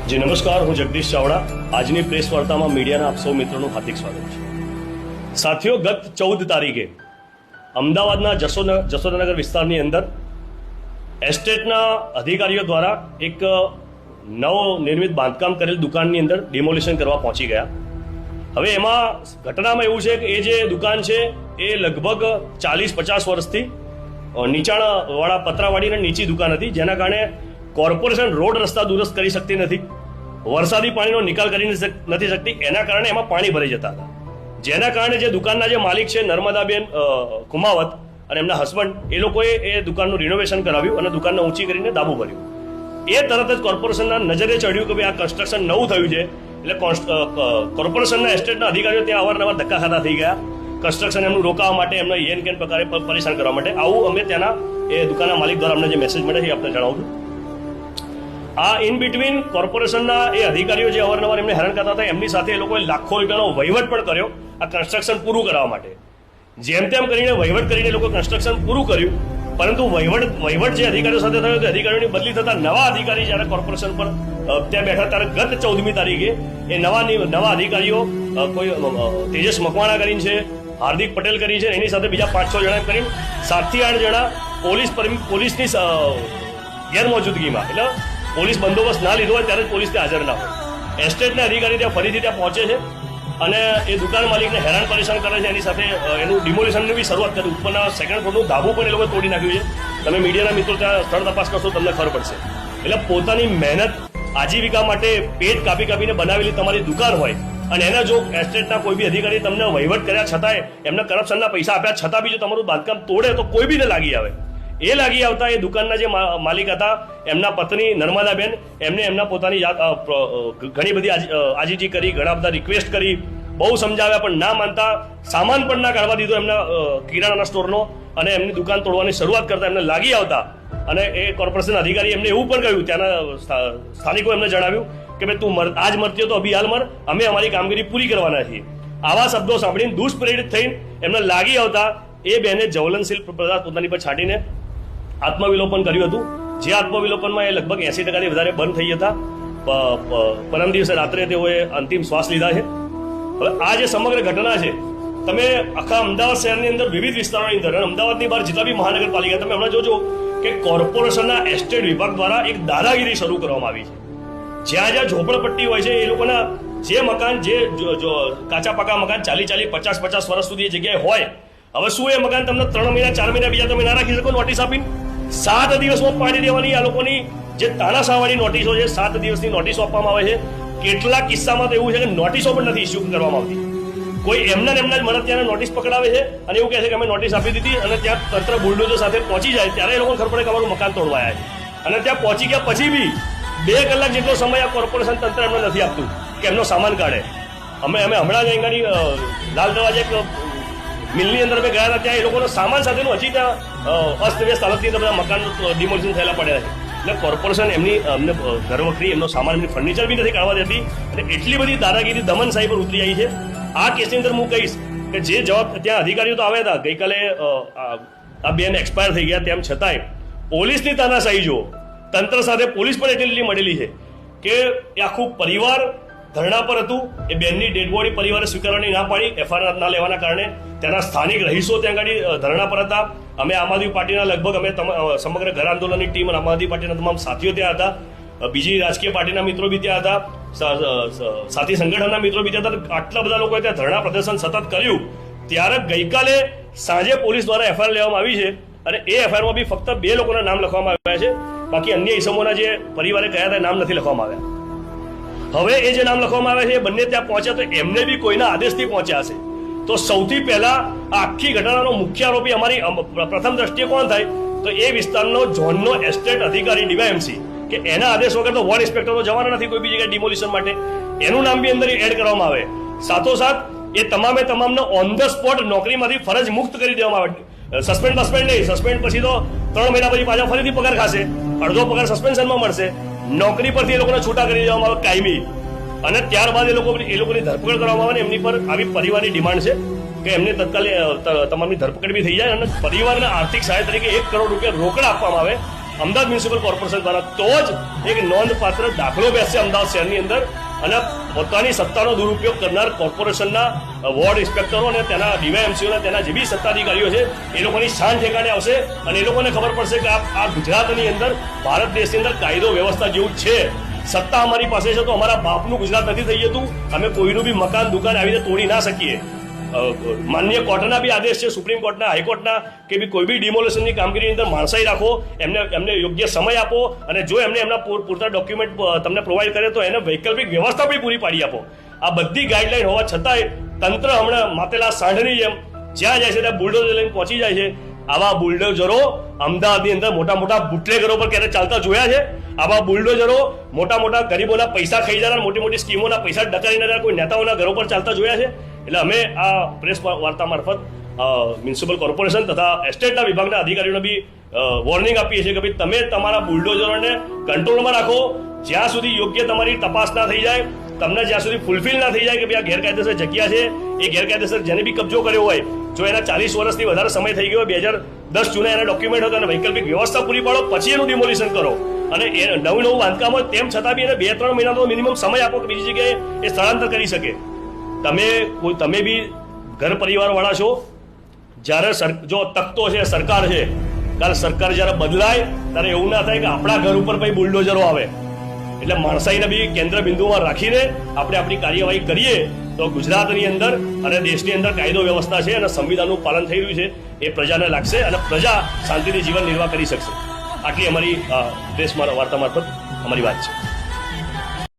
જી નમસ્કાર, હું જગદીશ ચાવડા. આજની પ્રેસ વાર્તામાં મીડિયાના આપ સૌ મિત્રોનું હાર્દિક સ્વાગત છે. સાથીઓ, ગત 14 તારીખે અમદાવાદના જશોદાનગર વિસ્તારની અંદર એસ્ટેટના અધિકારીઓ દ્વારા એક નવ નિર્મિત બાંધકામ કરેલ દુકાનની અંદર ડિમોલિશન કરવા પહોંચી ગયા. હવે એમાં ઘટનામાં એવું છે કે એ જે દુકાન છે એ લગભગ 40-50 વર્ષથી નીચાણવાળા પતરાવાળીને નીચી દુકાન હતી, જેના કારણે કોર્પોરેશન રોડ રસ્તા દુરસ્ત કરી શકતી નથી, વરસાદી પાણીનો નિકાલ કરી નથી શકતી. એના કારણે એમાં પાણી ભરાઈ જતા હતા, જેના કારણે જે દુકાનના જે માલિક છે નર્મદાબેન કુમાવત અને એમના હસબન્ડ, એ લોકોએ એ દુકાનનું રિનોવેશન કરાવ્યું અને દુકાનને ઊંચી કરીને ડાબું ભર્યું. એ તરત જ કોર્પોરેશનના નજરે ચડ્યું કે ભાઈ આ કન્સ્ટ્રક્શન નવું થયું છે, એટલે કોર્પોરેશનના એસ્ટેટના અધિકારીઓ ત્યાં અવારનવાર ધક્કા ખાતા થઈ ગયા. કન્સ્ટ્રક્શન એમનું રોકાવા માટે, એમને યેન કેન પ્રકારે પરેશાન કરવા માટે. આવું અમે ત્યાંના એ દુકાનના માલિક દ્વારા અમને જે મેસેજ મળે છે એ આપણે જણાવું છું. આ ઇન બિટવીન કોર્પોરેશનના એ અધિકારીઓ જે અવારનવાર એમને હેરાન કરતા હતા, એમની સાથે એ લોકોએ લાખો રૂપિયાનો વહીવટ પણ કર્યો આ કન્સ્ટ્રક્શન પૂરું કરવા માટે. જેમ તેમ કરીને વહીવટ કરીને લોકો કન્સ્ટ્રક્શન પૂરું કર્યું, પરંતુ વહીવટ જે અધિકારીઓ સાથે થયો તે અધિકારીઓની બદલી થતા નવા અધિકારી જ્યારે કોર્પોરેશન પર ત્યાં બેઠા ત્યારે ગત 14મી તારીખે એ નવા અધિકારીઓ કોઈ તેજસ મકવાણા કરીને છે, હાર્દિક પટેલ કરી છે, એની સાથે બીજા 5-6 જણા કરીને 7થી 8 જણા પોલીસની ગેરમોજૂદગીમાં, એટલે પોલીસ બંદોબસ્ત ના લીધો હોય ત્યારે પોલીસ ત્યાં હાજર ના હોય. એસ્ટેટના અધિકારી ત્યાં ફરીથી ત્યાં પહોંચે છે અને એ દુકાન માલિકને હેરાન પરેશાન કરે છે. એની સાથે એનું ડિમોલિશનની બી શરૂઆત કરી. ઉપરના સેકન્ડ ફ્લોરનું ધાબું પણ એ લોકોએ તોડી નાખ્યું છે. તમે મીડિયાના મિત્રો ત્યાં સ્થળ તપાસ કરશો તમને ખબર પડશે. એટલે પોતાની મહેનત, આજીવિકા માટે પેટ કાપીને બનાવેલી તમારી દુકાન હોય અને એના જો એસ્ટેટના કોઈ બી અધિકારી તમને વહીવટ કર્યા છતાંય, એમને કરપ્શનના પૈસા આપ્યા છતાં બી જો તમારું બાંધકામ તોડે તો કોઈ બીને લાગી આવે. એ લાગી આવતા એ દુકાનના જે માલિક હતા, એમના પત્ની નર્મદાબેન, એમને એમના પોતાની ઘણી બધી આજીજી કરી, ઘણા બધા રિક્વેસ્ટ કરી, બહુ સમજાવ્યા પણ ના માનતા. સામાન પણ ના કાઢવા દીધો એમના કિરાણાના સ્ટોરનો અને એમની દુકાન તોડવાની શરૂઆત કરતા એમને લાગી આવતા. અને એ કોર્પોરેશન અધિકારી એમને એવું પણ કહ્યું, ત્યાંના સ્થાનિકો એમને જણાવ્યું કે ભાઈ તું આજ મરતી હો તો અભી હાલ મર, અમે અમારી કામગીરી પૂરી કરવાના છીએ. આવા શબ્દો સાંભળીને દુષ્પ્રેરિત થઈને એમને લાગી આવતા એ બેને જ્વલનશીલ પદાર્થ પોતાની પર છાંટીને આત્મવિલોપન કર્યું હતું. જે આત્મવિલોપનમાં એ લગભગ 80%થી વધારે બંધ થઈ હતા. પરમ દિવસે રાત્રે તેઓએ અંતિમ શ્વાસ લીધા છે. હવે આ જે સમગ્ર ઘટના છે, તમે આખા અમદાવાદ શહેરની અંદર વિવિધ વિસ્તારોની અંદર, અમદાવાદની બહાર જેટલા બી મહાનગરપાલિકા, તમે હમણાં જોજો કે કોર્પોરેશનના એસ્ટેટ વિભાગ દ્વારા એક દાદાગીરી શરૂ કરવામાં આવી છે. જ્યાં ઝોપડપટ્ટી હોય છે એ લોકોના જે મકાન, જે કાચા પાકા મકાન 40-50 વર્ષ સુધી એ જગ્યાએ હોય, હવે શું એ મકાન તમને 3 મહિના 4 મહિના બીજા તમે ના રાખી શકો નોટિસ આપીને? 7 દિવસમાં પાડી દેવાની આ લોકોની જે તાનાશાહવાળી નોટિસો છે, 7 દિવસની નોટિસો આપવામાં આવે છે. કેટલાક કિસ્સામાં તો એવું છે કે નોટિસો પણ નથી ઇસ્યુ કરવામાં આવતી. કોઈ એમના જ મળતિયાને નોટિસ પકડાવે છે અને એવું કહે છે કે અમે નોટિસ આપી દીધી, અને ત્યાં તંત્ર બુલડોઝર સાથે પહોંચી જાય ત્યારે એ લોકોને ખબર પડે કે અમારું મકાન તોડવાયા છે. અને ત્યાં પહોંચી ગયા પછી બી 2 કલાક જેટલો સમય આ કોર્પોરેશન તંત્ર એમને નથી આપતું કે એમનો સામાન કાઢે. અમે હમણાં જ અહીંયાની લાલ દરવાજે એક મિલની અંદર અમે ગયા હતા, ત્યાં એ લોકોનો સામાન સાથેનું હજી ત્યાં અસ્તવ્યસ્ત હાલતની અંદર બધા મકાન ડિમોલિશન થયેલા પડ્યા છે. એટલે કોર્પોરેશન અમને ઘરવખરી, એમનો સામાન, એમની ફર્નિચર બી નથી કાઢવા દેતી અને એટલી બધી દાદાગીરી દમનશાહી પર ઉતરી આવી છે. આ કેસની અંદર હું કહીશ કે જે ત્યાં અધિકારીઓ તો આવ્યા હતા, ગઈકાલે આ બેન એક્સપાયર થઈ ગયા, તેમ છતાંય પોલીસની તાનાશાહી જુઓ. તંત્ર સાથે પોલીસ પણ એટલી મળેલી છે કે એ આખું પરિવાર ધરણા પર હતું. એ બેનની ડેડ બોડી પરિવારે સ્વીકારવાની ના પાડી, એફઆઈઆર ના લેવાના કારણે. ત્યાંના સ્થાનિક રહીશો ત્યાં આગળ ધરણા પર હતા. અમે આમ આદમી પાર્ટીના લગભગ સમગ્ર ઘર આંદોલનની ટીમ અને આમ આદમી પાર્ટીના તમામ સાથીઓ ત્યાં હતા. બીજી રાજકીય પાર્ટીના મિત્રો બી ત્યાં હતા, સાથી સંગઠનના મિત્રો બી ત્યાં હતા. આટલા બધા લોકોએ ત્યાં ધરણા પ્રદર્શન સતત કર્યું. ત્યારે ગઈકાલે સાંજે પોલીસ દ્વારા એફઆઈઆર લેવામાં આવી છે અને એ એફઆઈઆરમાં બી ફક્ત 2 લોકોના નામ લખવામાં આવ્યા છે. બાકી અન્ય ઇસમોના જે પરિવારે કયા હતા નામ નથી લખવામાં આવ્યા. હવે એ જે નામ લખવામાં આવે છે એ બંને ત્યાં પહોંચ્યા તો એમને બી કોઈના આદેશથી પહોંચ્યા હશે. તો સૌથી પહેલા આ આખી ઘટનાનો મુખ્ય આરોપી અમારી પ્રથમ દ્રષ્ટિએ કોણ થાય તો એ વિસ્તારનો ઝોનનો એસ્ટેટ અધિકારી ડીવાયએમસી, કે એના આદેશ વગર તો વોર્ડ ઇન્સ્પેક્ટર તો જવાના નથી કોઈ બી જગ્યાએ ડિમોલિશન માટે. એનું નામ બી અંદર એડ કરવામાં આવે. સાથોસાથ એ તમામને ઓન ધ સ્પોટ નોકરીમાંથી ફરજ મુક્ત કરી દેવામાં આવે. સસ્પેન્ડ નહીં, સસ્પેન્ડ પછી તો 3 મહિના પછી પાછા ફરીથી પગાર ખાશે, અડધો પગાર સસ્પેન્શનમાં મળશે. નોકરી પરથી એ લોકોને છૂટા કરી દેવામાં આવે કાયમી. અને ત્યારબાદ એ લોકોની ધરપકડ કરવામાં આવે ને એમની પર આવી પરિવારની ડિમાન્ડ છે કે એમને તત્કાલ તમામની ધરપકડ બી થઈ જાય અને પરિવારને આર્થિક સહાય તરીકે 1 કરોડ રૂપિયા રોકડ આપવામાં આવે. અમદાવાદ મ્યુનિસિપલ કોર્પોરેશન દ્વારા, તો જ એક નોંધપાત્ર દાખલો બેસશે અમદાવાદ શહેરની અંદર. અને પોતાની સત્તાનો દુરુપયોગ કરનાર કોર્પોરેશનના વોર્ડ ઇન્સ્પેક્ટરો અને તેના ડીવાયએમસીઓના તેના જે બી સત્તાધિકારીઓ છે એ લોકોની શાન ઠેકાણે આવશે અને એ લોકોને ખબર પડશે કે આ ગુજરાતની અંદર, ભારત દેશની અંદર કાયદો વ્યવસ્થા જેવું છે. સત્તા અમારી પાસે છે તો અમારા બાપનું ગુજરાત નથી થઈ જતું. અમે કોઈનું બી મકાન દુકાન આવી રીતે તોડી ના શકીએ. માન્ય કોર્ટના બી આદેશ છે, સુપ્રીમ કોર્ટના, હાઈકોર્ટના, કે બી કોઈ બી ડિમોલેશનની કામગીરીની અંદર માણસાઈ રાખો, એમને યોગ્ય સમય આપો અને જો એમને એમના પૂરતા ડોક્યુમેન્ટ તમને પ્રોવાઈડ કરે તો એને વૈકલ્પિક વ્યવસ્થા બી પૂરી પાડી આપો. આ બધી ગાઈડલાઈન હોવા છતાંય તંત્ર હમણાં માતેલા સાંઢની જેમ જ્યાં જાય છે ત્યાં બુલડોઝર લઈને પહોંચી જાય છે. આવા બુલડોઝરો અમદાવાદની અંદર મોટા મોટા બુટલેગરો પર ક્યારે ચાલતા જોયા છે? આવા બુલડોઝરો મોટા મોટા ગરીબોના પૈસા ખાઈ જનાર, મોટી મોટી સ્કીમોના પૈસા ડકારી જનાર કોઈ નેતાઓના ઘરો પર ચાલતા જોયા છે? એટલે અમે આ પ્રેસ વાર્તા મારફત મ્યુનિસિપલ કોર્પોરેશન તથા એસ્ટેટના વિભાગના અધિકારીઓને બી વોર્નિંગ આપીએ છીએ કે ભાઈ તમે તમારા બુલડોઝરોને કંટ્રોલમાં રાખો. જ્યાં સુધી યોગ્ય તમારી તપાસ ના થઈ જાય, તમને જ્યાં સુધી ફૂલફિલ ના થઈ જાય કે ભાઈ આ ગેરકાયદેસર જગ્યા છે, એ ગેરકાયદેસર જેને બી કબજો કર્યો હોય, જો એના 40 વર્ષથી વધારે સમય થઈ ગયો, 2010 જૂના એના ડોક્યુમેન્ટ હતો અને વૈકલ્પિક વ્યવસ્થા પૂરી પાડો, પછી એનું ડિમોલિશન કરો. અને એ નવું બાંધકામ હોય તેમ છતાં બી એને 2-3 મહિનાનો મિનિમમ સમય આપો કે બીજી જગ્યાએ એ સ્થળાંતર કરી શકે. તમે બી ઘર પરિવાર વાળા છો. જ્યારે જો તકતો છે સરકાર છે, કારણ સરકાર જ્યારે બદલાય ત્યારે એવું ના થાય કે આપણા ઘર ઉપર પછી બુલડોઝરો આવે. એટલે માણસાઈને બી કેન્દ્ર બિંદુમાં રાખીને આપણે આપણી કાર્યવાહી કરીએ તો ગુજરાતની અંદર અને દેશની અંદર કાયદો વ્યવસ્થા છે અને સંવિધાનનું પાલન થઈ રહ્યું છે એ પ્રજાને લાગશે અને પ્રજા શાંતિથી જીવન નિર્વાહ કરી શકશે. આટલી અમારી પ્રેસ વાર્તા મારફત અમારી વાત છે.